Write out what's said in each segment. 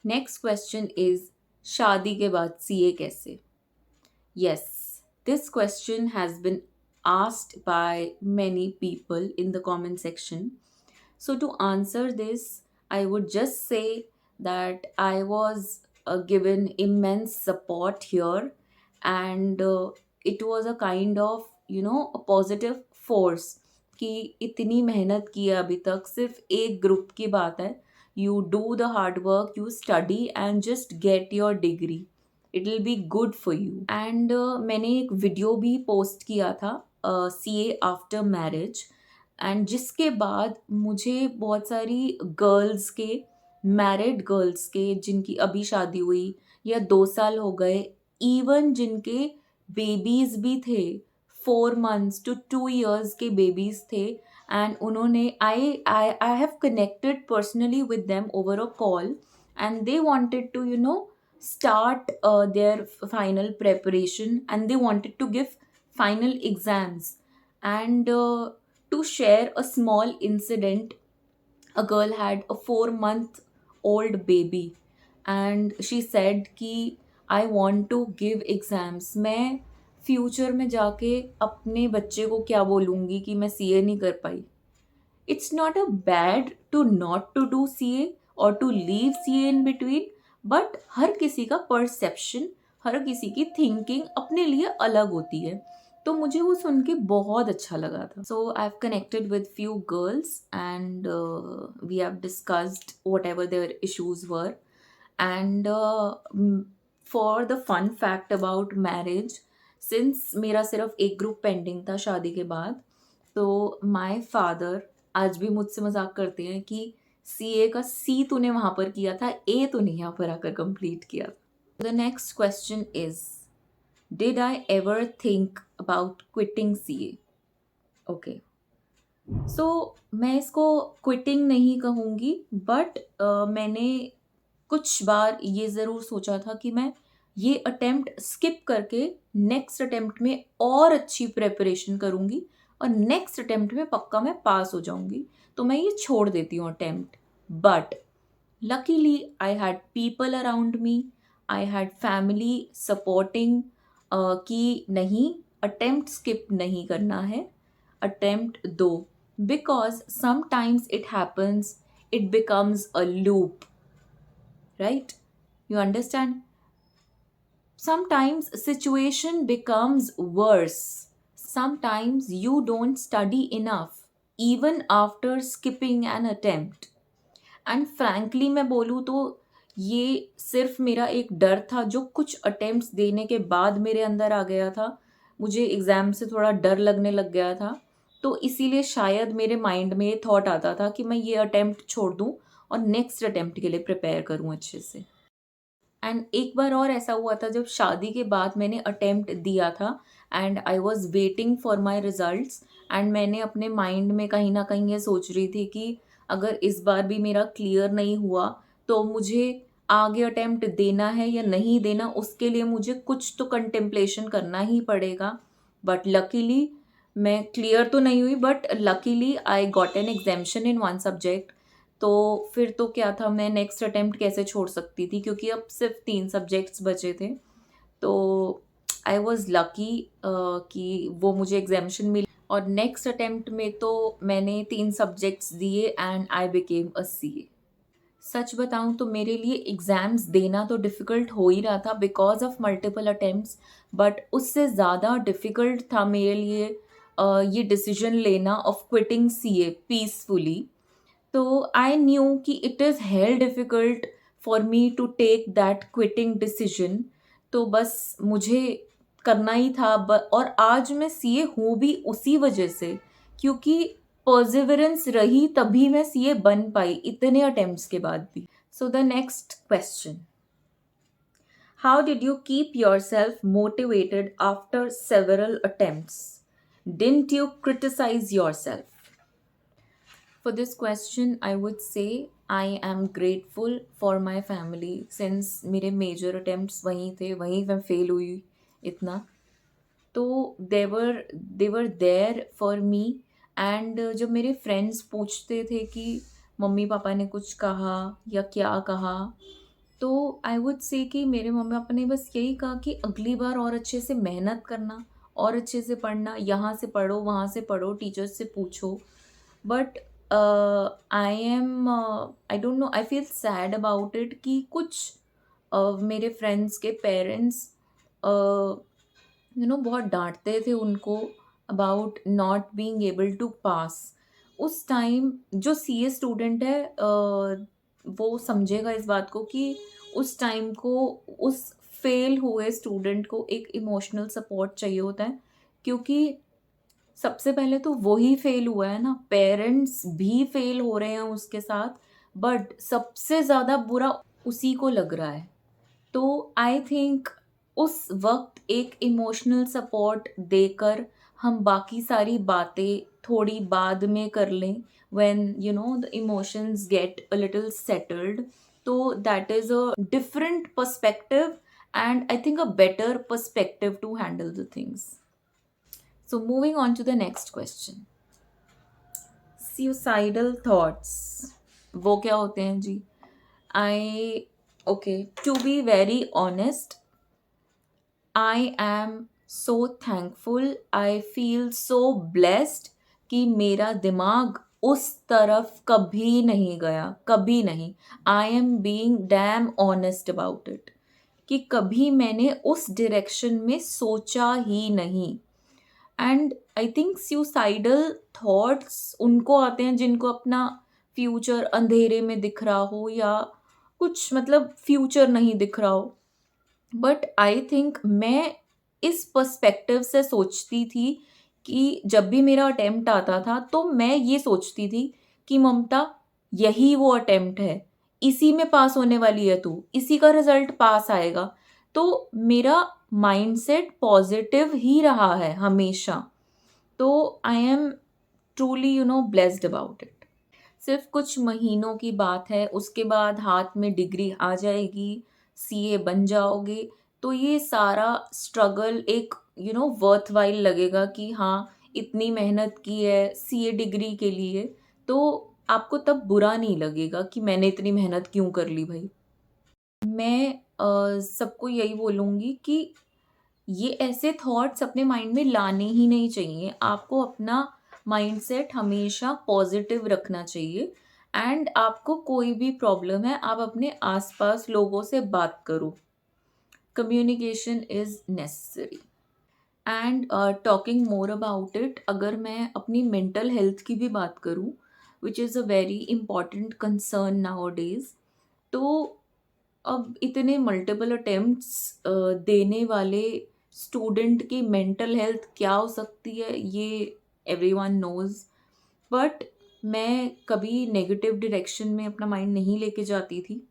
Next question is शादी के बाद सीए कैसे? Yes, this question has been asked by many people in the comment section. So, to answer this, I would just say that I was given immense support here, and it was a kind of, a positive force कि इतनी मेहनत की है अभी तक, सिर्फ एक group की बात है. You do the hard work, you study and just get your degree. It will be good for you. And मैंने एक वीडियो भी पोस्ट किया था, सी ए आफ्टर मैरिज, एंड जिसके बाद मुझे बहुत सारी गर्ल्स के, मैरिड गर्ल्स के, जिनकी अभी शादी हुई या 2 साल हो गए, इवन जिनके बेबीज भी थे, 4 months to 2 years के बेबीज थे, एंड उन्होंने I have connected personally with them over a call, and they wanted to start their final preparation, and they wanted to give final exams. And to share a small incident, a girl had a 4 month old baby, and she said कि I want to give exams. मैं future में जाके अपने बच्चे को क्या बोलूँगी कि मैं सीए नहीं कर पाई. It's not a bad to not to do CA or to leave CA in between, but हर किसी का परसेप्शन, हर किसी की थिंकिंग अपने लिए अलग होती है. तो मुझे वो सुन के बहुत अच्छा लगा था. So I have connected with few girls, and we have discussed whatever their issues were. And for the fun fact about marriage, since मेरा सिर्फ एक ग्रुप पेंडिंग था शादी के बाद, तो माय फादर आज भी मुझसे मजाक करते हैं कि सीए का सी तूने वहां पर किया था, ए तूने यहाँ पर आकर कंप्लीट किया. The next question is, did I ever think about quitting CA? Okay, so मैं इसको क्विटिंग नहीं कहूँगी, बट मैंने कुछ बार ये ज़रूर सोचा था कि मैं ये अटेम्प्ट स्किप करके नेक्स्ट अटेम्प्ट में और अच्छी प्रेपरेशन करूँगी, और नेक्स्ट अटेम्प्ट में पक्का मैं पास हो जाऊँगी, तो मैं ये छोड़ देती हूँ attempt. But luckily I had people around me, I had family supporting कि नहीं, अटेम्प्ट स्किप नहीं करना है, अटेम्प्ट दो. Because sometimes it happens, it becomes a loop, right? You understand? Sometimes situation becomes worse. Sometimes you don't study enough even after skipping an attempt. And frankly मैं बोलूँ तो ये सिर्फ मेरा एक डर था जो कुछ अटेम्प्ट्स देने के बाद मेरे अंदर आ गया था. मुझे एग्ज़ाम से थोड़ा डर लगने लग गया था, तो इसीलिए शायद मेरे माइंड में ये थॉट आता था कि मैं ये अटेम्प्ट छोड़ दूँ और नेक्स्ट अटेम्प्ट के लिए प्रिपेयर करूँ अच्छे से. एंड एक बार और ऐसा हुआ था जब शादी के बाद मैंने अटेम्प्ट दिया था, and I was waiting for my results, and मैंने अपने माइंड में कहीं ना कहीं ये सोच रही थी कि अगर इस बार भी मेरा क्लियर नहीं हुआ तो मुझे आगे अटेम्प्ट देना है या नहीं देना, उसके लिए मुझे कुछ तो कंटेम्पलेशन करना ही पड़ेगा. बट लकीली मैं क्लियर तो नहीं हुई, but luckily I got an exemption in one subject. तो फिर तो क्या था, मैं नेक्स्ट अटेम्प्ट कैसे छोड़ सकती थी, क्योंकि अब सिर्फ 3 सब्जेक्ट्स बचे थे. तो आई वॉज लकी कि वो मुझे एग्जामिशन मिली, और नेक्स्ट अटेम्प्ट में तो मैंने 3 सब्जेक्ट्स दिए and I became a CA. सच बताऊं तो मेरे लिए एग्ज़ाम्स देना तो डिफ़िकल्ट हो ही रहा था because of multiple attempts, but उससे ज़्यादा डिफ़िकल्ट था मेरे लिए ये डिसीजन लेना of quitting CA peacefully. So I knew कि it is hell difficult for me to take that quitting decision. तो बस मुझे करना ही था, और आज मैं सीए हूँ भी उसी वजह से, क्योंकि परसिवरेंस रही तभी मैं सीए बन पाई इतने अटेम्प्ट्स के बाद भी. So the next question, how did you keep yourself motivated after several attempts? Didn't you criticise yourself? For this question, I would say I am grateful for my family, since मेरे major attempts वहीं थे, वहीं मैं fail हुई इतना. तो they were there for me. And जब मेरे friends पूछते थे कि मम्मी पापा ने कुछ कहा या क्या कहा, तो आई वुड से कि मेरे मम्मी-पापा ने बस यही कहा कि अगली बार और अच्छे से मेहनत करना, और अच्छे से पढ़ना, यहाँ से पढ़ो, वहाँ से पढ़ो, टीचर्स से पूछो। But I don't know, I feel sad about it कि कुछ मेरे फ्रेंड्स के पेरेंट्स बहुत डाँटते थे उनको about not being able to pass. उस टाइम जो सीए स्टूडेंट है वो समझेगा इस बात को कि उस टाइम को उस फेल हुए स्टूडेंट को एक इमोशनल सपोर्ट चाहिए होता है, क्योंकि सबसे पहले तो वो ही फेल हुआ है ना, पेरेंट्स भी फेल हो रहे हैं उसके साथ, बट सबसे ज़्यादा बुरा उसी को लग रहा है। तो आई थिंक उस वक़्त एक इमोशनल सपोर्ट देकर हम बाकी सारी बातें थोड़ी बाद में कर लें, when the emotions get a little settled. तो that is a different perspective, and I think a better perspective to handle the things. So moving on to the next question, suicidal thoughts वो क्या होते हैं जी? I okay, to be very honest, I am so thankful, I feel so blessed कि मेरा दिमाग उस तरफ कभी नहीं गया, कभी नहीं। I am being dam honest about it कि कभी मैंने उस डायरेक्शन में सोचा ही नहीं। And I think suicidal thoughts उनको आते हैं जिनको अपना फ्यूचर अंधेरे में दिख रहा हो, या कुछ मतलब फ्यूचर नहीं दिख रहा हो। बट आई थिंक मैं इस पर्सपेक्टिव से सोचती थी कि जब भी मेरा अटेम्प्ट आता था तो मैं ये सोचती थी कि ममता, यही वो अटेम्प्ट है, इसी में पास होने वाली है तू, इसी का रिजल्ट पास आएगा। तो मेरा माइंडसेट पॉजिटिव ही रहा है हमेशा। तो I am truly blessed about it. सिर्फ कुछ महीनों की बात है, उसके बाद हाथ में डिग्री आ जाएगी, सीए बन जाओगे, तो ये सारा स्ट्रगल एक वर्थ वाइल लगेगा कि हाँ, इतनी मेहनत की है सीए डिग्री के लिए, तो आपको तब बुरा नहीं लगेगा कि मैंने इतनी मेहनत क्यों कर ली भाई। मैं सबको यही बोलूँगी कि ये ऐसे थॉट्स अपने माइंड में लाने ही नहीं चाहिए। आपको अपना माइंडसेट हमेशा पॉजिटिव रखना चाहिए, एंड आपको कोई भी प्रॉब्लम है, आप अपने आसपास लोगों से बात करो। Communication is necessary. And talking more about it, अगर मैं अपनी मेंटल हेल्थ की भी बात करूँ, which is a very important concern now days, तो अब इतने मल्टीपल अटेम्प्ट्स देने वाले स्टूडेंट की मेंटल हेल्थ क्या हो सकती है, ये एवरीवन नोज़। बट मैं कभी नेगेटिव डायरेक्शन में अपना माइंड नहीं लेके जाती थी।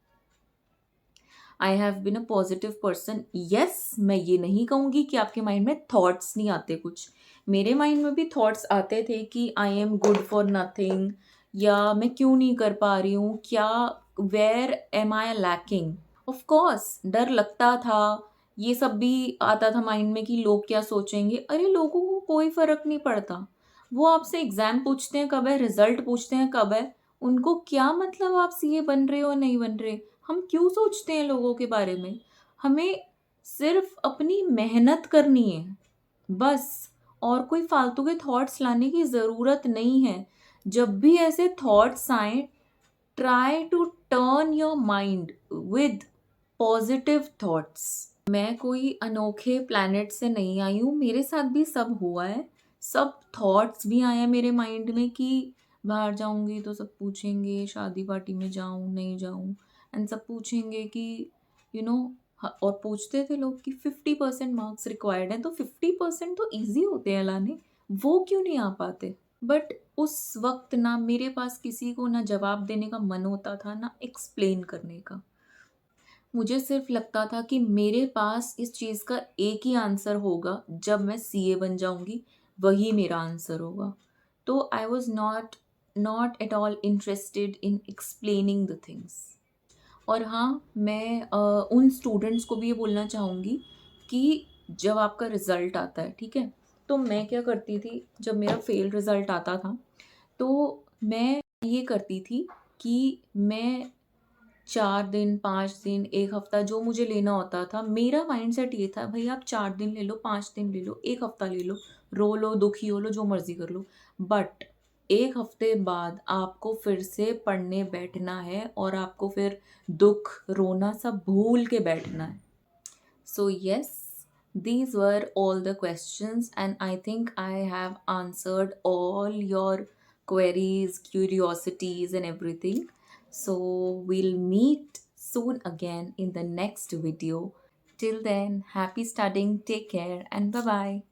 I have been a positive person. Yes, मैं ये नहीं कहूँगी कि आपके माइंड में थॉट्स नहीं आते कुछ। मेरे माइंड में भी थॉट्स आते थे कि I am good for nothing, या मैं क्यों नहीं कर पा रही हूँ, क्या, where am I lacking. Of course डर लगता था, ये सब भी आता था माइंड में कि लोग क्या सोचेंगे। अरे लोगों को कोई फ़र्क नहीं पड़ता। वो आपसे एग्ज़ाम पूछते हैं कब है, रिज़ल्ट पूछते हैं कब है, उनको क्या मतलब आप सीए बन रहे हो नहीं बन रहे। हम क्यों सोचते हैं लोगों के बारे में? हमें सिर्फ़ अपनी मेहनत करनी है, बस। और कोई फ़ालतू के थॉट्स लाने की ज़रूरत नहीं है। जब भी ऐसे थॉट्स आएँ, try to turn your mind with positive thoughts. मैं कोई अनोखे प्लैनेट से नहीं आई हूँ, मेरे साथ भी सब हुआ है। सब थॉट्स भी आए हैं मेरे माइंड में कि बाहर जाऊँगी तो सब पूछेंगे, शादी पार्टी में जाऊँ नहीं जाऊँ, एंड सब पूछेंगे कि यू नो और पूछते थे लोग कि 50% मार्क्स रिक्वायर्ड हैं, तो 50% तो ईजी होते हैं लाने, वो क्यों नहीं आ पाते। बट उस वक्त ना मेरे पास किसी को ना जवाब देने का मन होता था, ना एक्सप्लेन करने का। मुझे सिर्फ लगता था कि मेरे पास इस चीज़ का एक ही आंसर होगा, जब मैं सीए बन जाऊँगी, वही मेरा आंसर होगा। तो I was not not at all interested in explaining the things. और हाँ, मैं उन स्टूडेंट्स को भी ये बोलना चाहूँगी कि जब आपका रिज़ल्ट आता है, ठीक है? तो मैं क्या करती थी, जब मेरा फेल रिज़ल्ट आता था, तो मैं ये करती थी कि मैं 4 दिन, 5 दिन, 1 हफ्ता जो मुझे लेना होता था, मेरा माइंडसेट ये था भई आप 4 दिन ले लो, 5 दिन ले लो, 1 हफ्ता ले लो, रो लो, दुखी हो लो, जो मर्ज़ी कर लो। बट 1 हफ्ते बाद आपको फिर से पढ़ने बैठना है और आपको फिर दुःख, रोना सब भूल के बैठना है। So, yes, these were all the questions, and I think I have answered all your queries, curiosities, and everything. So, we'll meet soon again in the next video. Till then, happy studying, take care, and bye bye.